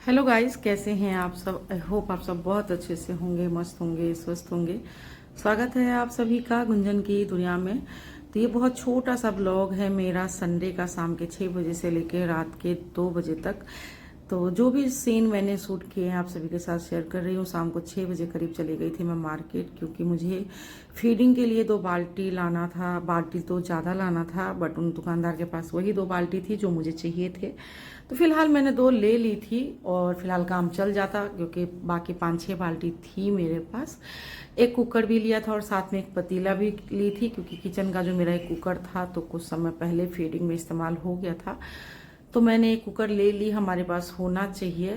Hello guys, कैसे हैं आप सब। आई होप आप सब बहुत अच्छे से होंगे, मस्त होंगे, स्वस्थ होंगे। स्वागत है आप सभी का गुंजन की दुनिया में। तो ये बहुत छोटा सा ब्लॉग है मेरा, संडे का शाम के 6 बजे से लेकर रात के 2 बजे तक। तो जो भी सीन मैंने शूट किए हैं आप सभी के साथ शेयर कर रही हूँ। शाम को 6 बजे करीब चली गई थी मैं मार्केट, क्योंकि मुझे फीडिंग के लिए 2 बाल्टी लाना था। बाल्टी तो ज़्यादा लाना था, बट उन दुकानदार के पास वही 2 बाल्टी थी जो मुझे चाहिए थे। तो फिलहाल मैंने 2 ले ली थी और फिलहाल काम चल जाता, क्योंकि बाकी 5-6 बाल्टी थी मेरे पास। एक कुकर भी लिया था और साथ में एक पतीला भी ली थी, क्योंकि किचन का जो मेरा एक कुकर था तो कुछ समय पहले फीडिंग में इस्तेमाल हो गया था। तो मैंने एक कुकर ले ली, हमारे पास होना चाहिए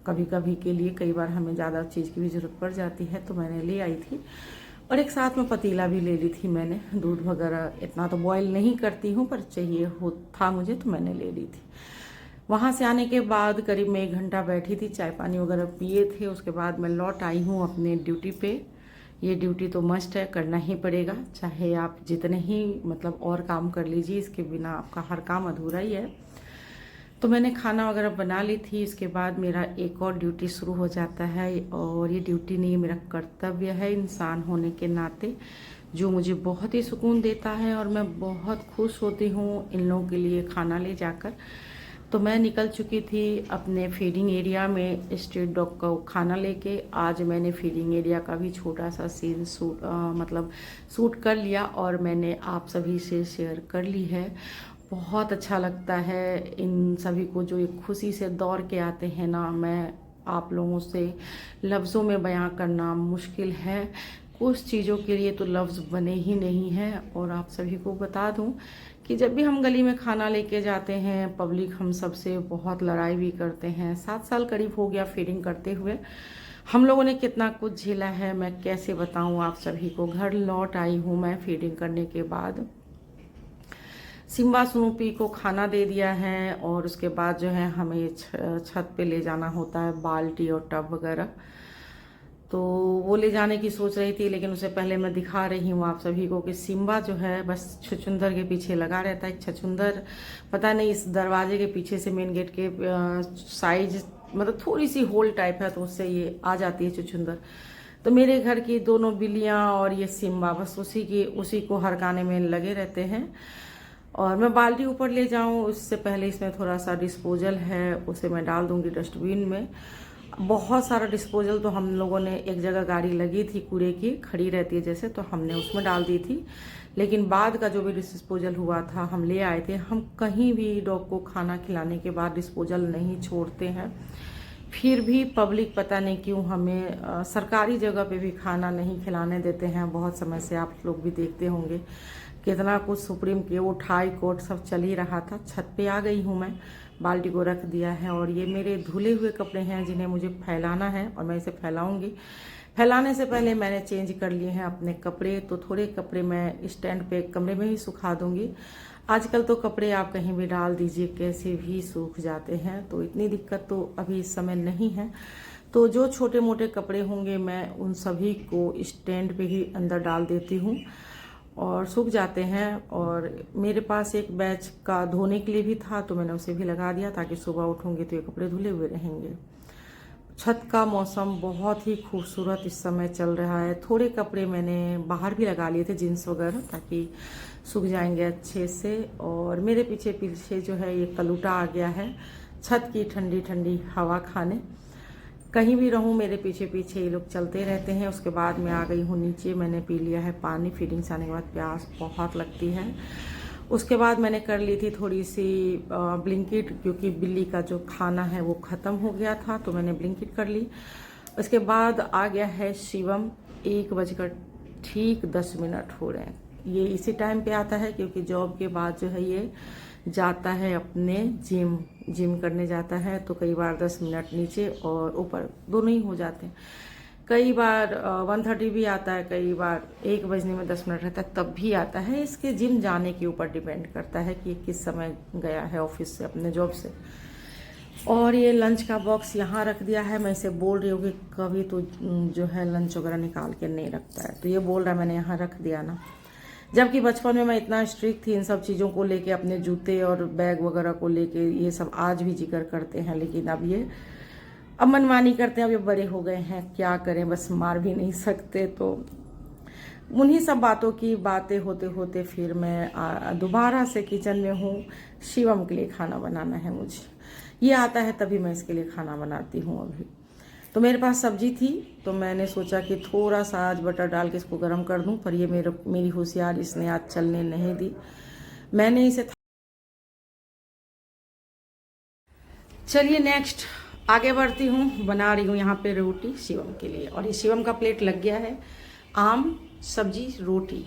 कभी कभी के लिए। कई बार हमें ज़्यादा चीज़ की भी ज़रूरत पड़ जाती है, तो मैंने ले आई थी। और एक साथ में पतीला भी ले ली थी मैंने। दूध वगैरह इतना तो बॉयल नहीं करती हूँ, पर चाहिए हो था मुझे तो मैंने ले ली थी। वहाँ से आने के बाद करीब मैं 1 घंटा बैठी थी, चाय पानी वगैरह पिए थे। उसके बाद मैं लौट आई हूँ अपने ड्यूटी पे। ये ड्यूटी तो मस्ट है, करना ही पड़ेगा, चाहे आप जितने ही मतलब और काम कर लीजिए, इसके बिना आपका हर काम अधूरा ही है। तो मैंने खाना वगैरह बना ली थी। इसके बाद मेरा एक और ड्यूटी शुरू हो जाता है, और ये ड्यूटी नहीं, मेरा कर्तव्य है इंसान होने के नाते, जो मुझे बहुत ही सुकून देता है और मैं बहुत खुश होती हूँ इन लोगों के लिए खाना ले जाकर। तो मैं निकल चुकी थी अपने फीडिंग एरिया में स्ट्रीट डॉग का खाना लेके। आज मैंने फीडिंग एरिया का भी छोटा सा सीन मतलब शूट कर लिया और मैंने आप सभी से शेयर कर ली है। बहुत अच्छा लगता है इन सभी को जो एक खुशी से दौड़ के आते हैं ना। मैं आप लोगों से लफ्ज़ों में बयां करना मुश्किल है, कुछ चीज़ों के लिए तो लफ्ज़ बने ही नहीं हैं। और आप सभी को बता दूं कि जब भी हम गली में खाना लेके जाते हैं, पब्लिक हम सबसे बहुत लड़ाई भी करते हैं। 7 साल करीब हो गया फीडिंग करते हुए, हम लोगों ने कितना कुछ झेला है, मैं कैसे बताऊं आप सभी को। घर लौट आई हूं मैं फीडिंग करने के बाद। सिम्बा स्नूपी को खाना दे दिया है, और उसके बाद जो है हमें छत पे ले जाना होता है बाल्टी और टब वगैरह। तो वो ले जाने की सोच रही थी, लेकिन उससे पहले मैं दिखा रही हूँ आप सभी को कि सिम्बा जो है बस छछुंदर के पीछे लगा रहता है। छछुंदर पता नहीं इस दरवाजे के पीछे से मेन गेट के साइज मतलब थोड़ी सी होल टाइप है, तो उससे ये आ जाती है छछुंदर। तो मेरे घर की दोनों बिल्लियाँ और ये सिम्बा बस उसी को हरकाने में लगे रहते हैं। और मैं बाल्टी ऊपर ले जाऊं उससे पहले इसमें थोड़ा सा डिस्पोजल है, उसे मैं डाल दूंगी डस्टबिन में। बहुत सारा डिस्पोजल तो हम लोगों ने, एक जगह गाड़ी लगी थी कूड़े की, खड़ी रहती है जैसे, तो हमने उसमें डाल दी थी। लेकिन बाद का जो भी डिस्पोजल हुआ था हम ले आए थे। हम कहीं भी डॉग को खाना खिलाने के बाद डिस्पोजल नहीं छोड़ते हैं। फिर भी पब्लिक पता नहीं क्यों हमें सरकारी जगह पे भी खाना नहीं खिलाने देते हैं। बहुत समय से आप लोग भी देखते होंगे कितना कुछ सुप्रीम कोर्ट, हाई कोर्ट सब चल ही रहा था। छत पे आ गई हूँ मैं, बाल्टी को रख दिया है, और ये मेरे धुले हुए कपड़े हैं जिन्हें मुझे फैलाना है और मैं इसे फैलाऊंगी। फैलाने से पहले मैंने चेंज कर लिए हैं अपने कपड़े, तो थोड़े कपड़े मैं स्टैंड पे कमरे में ही सुखा दूंगी। आजकल तो कपड़े आप कहीं भी डाल दीजिए कैसे भी सूख जाते हैं, तो इतनी दिक्कत तो अभी इस समय नहीं है। तो जो छोटे मोटे कपड़े होंगे मैं उन सभी को स्टैंड पे ही अंदर डाल देती हूँ और सूख जाते हैं। और मेरे पास एक बैच का धोने के लिए भी था, तो मैंने उसे भी लगा दिया ताकि सुबह उठूंगी तो ये कपड़े धुले हुए रहेंगे। छत का मौसम बहुत ही खूबसूरत इस समय चल रहा है। थोड़े कपड़े मैंने बाहर भी लगा लिए थे, जीन्स वगैरह, ताकि सूख जाएंगे अच्छे से। और मेरे पीछे पीछे जो है ये कलूटा आ गया है छत की ठंडी ठंडी हवा खाने। कहीं भी रहूं मेरे पीछे पीछे ये लोग चलते रहते हैं। उसके बाद मैं आ गई हूँ नीचे, मैंने पी लिया है पानी। फीडिंग से आने के बाद प्यास बहुत लगती है। उसके बाद मैंने कर ली थी थोड़ी सी ब्लिंकिट, क्योंकि बिल्ली का जो खाना है वो ख़त्म हो गया था, तो मैंने ब्लिंकिट कर ली। उसके बाद आ गया है शिवम। 1 बजकर ठीक 10 मिनट हो रहे हैं। ये इसी टाइम पे आता है क्योंकि जॉब के बाद जो है ये जाता है अपने जिम करने जाता है। तो कई बार 10 मिनट नीचे और ऊपर दोनों ही हो जाते हैं। कई बार 1:30 भी आता है, कई बार 1 बजने में 10 मिनट रहता है तब भी आता है। इसके जिम जाने के ऊपर डिपेंड करता है कि किस समय गया है ऑफिस से, अपने जॉब से। और ये लंच का बॉक्स यहाँ रख दिया है। मैं इसे बोल रही हूँ कि कभी तो जो है लंच वगैरह निकाल के नहीं रखता है, तो ये बोल रहा है मैंने यहाँ रख दिया ना। जबकि बचपन में मैं इतना स्ट्रिक्ट थी इन सब चीज़ों को लेके, अपने जूते और बैग वगैरह को लेके, ये सब आज भी जिक्र करते हैं। लेकिन अब मनमानी करते हैं, अब ये बड़े हो गए हैं, क्या करें, बस मार भी नहीं सकते। तो उन्हीं सब बातों की बातें होते होते फिर मैं दोबारा से किचन में हूँ। शिवम के लिए खाना बनाना है मुझे, ये आता है तभी मैं इसके लिए खाना बनाती हूँ। अभी तो मेरे पास सब्जी थी, तो मैंने सोचा कि थोड़ा सा आज बटर डाल के इसको गर्म कर दूं, पर ये मेरी होशियार इसने आज चलने नहीं दी। मैंने इसे चलिए नेक्स्ट आगे बढ़ती हूँ। बना रही हूँ यहाँ पे रोटी शिवम के लिए, और ये शिवम का प्लेट लग गया है। आम सब्जी रोटी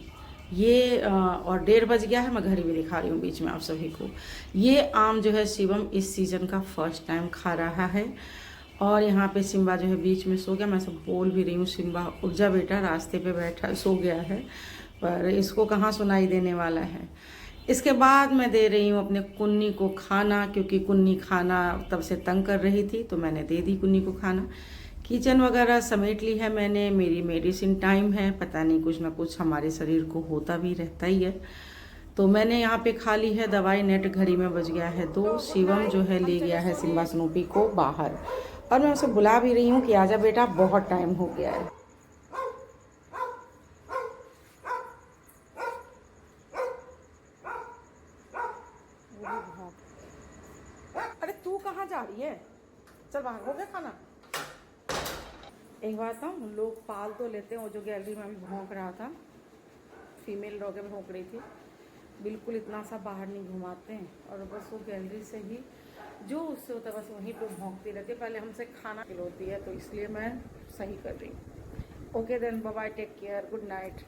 ये और 1:30 बज गया है। मैं घड़ी भी दिखा रही हूँ बीच में आप सभी को। ये आम जो है शिवम इस सीज़न का फर्स्ट टाइम खा रहा है। और यहाँ पे सिम्बा जो है बीच में सो गया। मैं सब बोल भी रही हूँ, सिम्बा उठ जा बेटा, रास्ते पे बैठा सो गया है, पर इसको कहाँ सुनाई देने वाला है। इसके बाद मैं दे रही हूँ अपने कुन्नी को खाना, क्योंकि कुन्नी खाना तब से तंग कर रही थी, तो मैंने दे दी कुन्नी को खाना। किचन वगैरह समेट ली है मैंने। मेरी मेडिसिन टाइम है, पता नहीं कुछ ना कुछ हमारे शरीर को होता भी रहता ही है। तो मैंने यहाँ पे खा ली है दवाई। नेट घड़ी में बज गया है 2। शिवम जो है ले गया है सिम्बा स्नूपी को बाहर, और मैं उसे बुला भी रही हूँ कि आजा बेटा, बहुत टाइम हो गया है। अरे तू कहाँ जा रही है, चल बाहर, हो गया खाना। एक बात ना, लोग पाल तो लेते हैं, वो जो गैलरी में अभी भौंक रहा था, फीमेल डॉग भौंक रही थी, बिल्कुल इतना सा बाहर नहीं घुमाते हैं, और बस वो गैलरी से ही जो उससे होता है बस वहीं पे भौंकती रहती है। पहले हमसे खाना खिलौती है, तो इसलिए मैं सही कर रही हूँ। Okay then, bye bye, take care, good night.